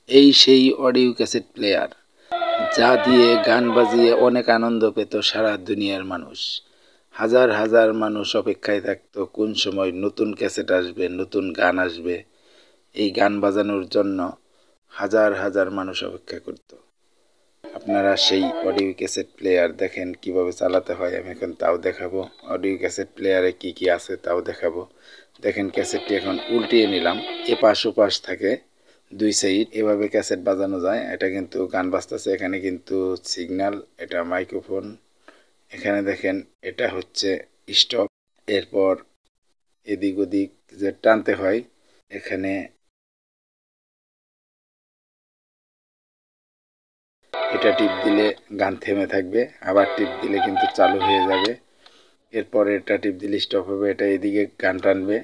এই সেই audio cassette player যা দিয়ে গান বাজিয়ে অনেক আনন্দ পেত সারা দুনিয়ার মানুষ। হাজার হাজার মানুষ অপেক্ষায় থাকতো কোন সময় নতুন ক্যাসেট আসবে, নতুন গান আসবে। এই গান বাজানোর জন্য হাজার হাজার মানুষ অপেক্ষা করত। আপনারা সেই অডিও ক্যাসেট প্লেয়ার দেখেন কিভাবে চালাতে হয়, আমি এখন তাও দেখাবো। অডিও ক্যাসেট প্লেয়ারে কি কি আছে তাও দেখাবো। দেখেন ক্যাসেটটি এখন উল্টিয়ে নিলাম, এপাশ ওপাশ থাকে দুই সাইড, এভাবে ক্যাসেট বাজানো যায়। এটা কিন্তু গান বাজতেছে, এখানে কিন্তু সিগন্যাল, এটা মাইক্রোফোন। এখানে দেখেন এটা হচ্ছে স্টপ। এরপর এদিক ওদিক যে টানতে হয়, এখানে এটা টিপ দিলে গান থেমে থাকবে, আবার টিপ দিলে কিন্তু চালু হয়ে যাবে। এরপর এটা টিপ দিলে স্টপ হবে, এটা এদিকে গান টানবে।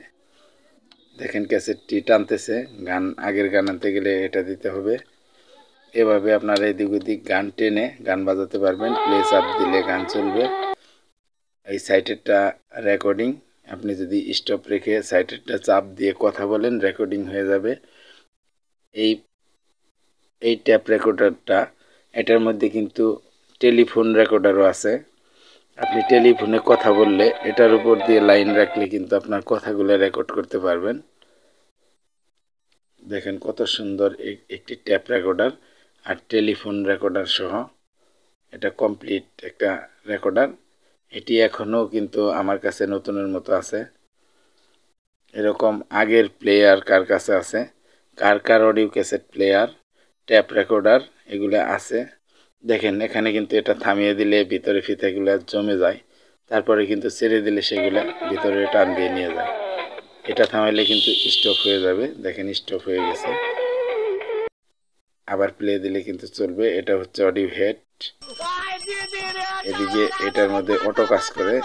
দেখেন ক্যাসেটটি টানতেছে, গান আগের গান আনতে গেলে এটা দিতে হবে। এভাবে আপনারা এদিক ওদিক গান টেনে গান বাজাতে পারবেন। প্লে চাপ দিলে গান চলবে। এই সাইটেরটা রেকর্ডিং, আপনি যদি স্টপ রেখে সাইটেরটা চাপ দিয়ে কথা বলেন রেকর্ডিং হয়ে যাবে। এই ট্যাপ রেকর্ডারটা, এটার মধ্যে কিন্তু টেলিফোন রেকর্ডারও আছে। আপনি টেলিফোনে কথা বললে এটার উপর দিয়ে লাইন রাখলে কিন্তু আপনার কথাগুলো রেকর্ড করতে পারবেন। দেখেন কত সুন্দর একটি ট্যাপ রেকর্ডার আর টেলিফোন রেকর্ডার সহ, এটা কমপ্লিট একটা রেকর্ডার। এটি এখনও কিন্তু আমার কাছে নতুনের মতো আছে। এরকম আগের প্লেয়ার কার কাছে আছে, কার কার audio cassette player, tape recorder এগুলো আছে। দেখেন এখানে কিন্তু এটা থামিয়ে দিলে ভিতরে ফিতাগুলো জমে যায়, তারপরে কিন্তু ছেড়ে দিলে সেগুলো ভিতরে টান দিয়ে নিয়ে যায়। এটা থামাইলে কিন্তু স্টপ হয়ে যাবে। দেখেন স্টপ হয়ে গেছে, আবার প্লে দিলে কিন্তু চলবে। এটা হচ্ছে অডিও হেড। এদিকে এটার মধ্যে অটো কাজ করে,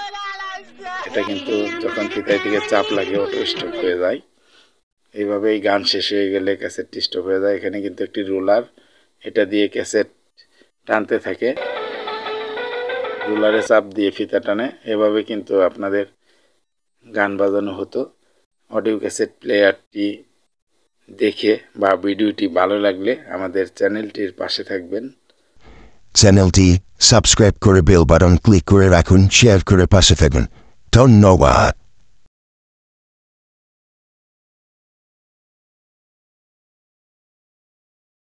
এটা কিন্তু যখন ফিতায় থেকে চাপ লাগে অটো স্টপ হয়ে যায়। এইভাবে এই গান শেষ হয়ে গেলে ক্যাসেটটি স্টপ হয়ে যায়। এখানে কিন্তু একটি রোলার, এটা দিয়ে ক্যাসেট টানতে থাকে, রোলারে চাপ দিয়ে ফিতা টানে। এভাবে কিন্তু আপনাদের গান বাজানো হতো। অডিও ক্যাসেট প্লেয়ারটি দেখে বা ভিডিওটি ভালো লাগলে আমাদের চ্যানেলটির পাশে থাকবেন। চ্যানেলটি সাবস্ক্রাইব করে বেল বাটন ক্লিক করে রাখুন, শেয়ার করে পাশে থাকবেন। ধন্যবাদ।